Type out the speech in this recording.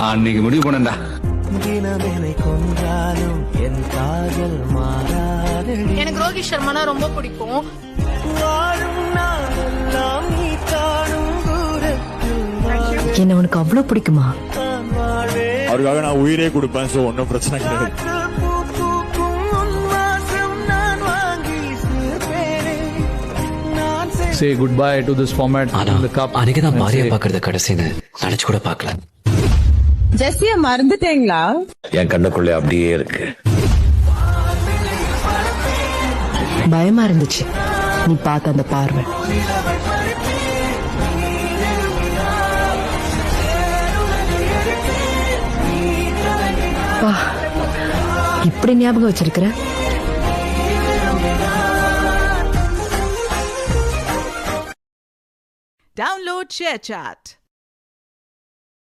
அன்னைக்கு முடிவு பண்ணண்டா. எனக்கு ரோஹித் சர்மானா ரொம்ப பிடிக்கும். என்ன உனக்கு அவ்வளவு பிடிக்குமா? அவருக்காக நான் உயிரே கொடுப்பேன். சோ ஒன்னும் பிரச்சனை கிடையாது. Say goodbye to this format. The cup. அன்னைக்கு தான் பாரியா பாக்குறது கடைசின்னு நினைச்சு கூட பாக்கல. ஜெஸ்ஸிய மறந்துட்டீங்களா? என் கண்ணுக்குள்ளே அப்படியே இருக்கு. பயமா இருந்துச்சு நீ பார்த்த அந்த பார்வை. இப்படி ஞாபகம் வச்சிருக்கிற? Download ShareChat.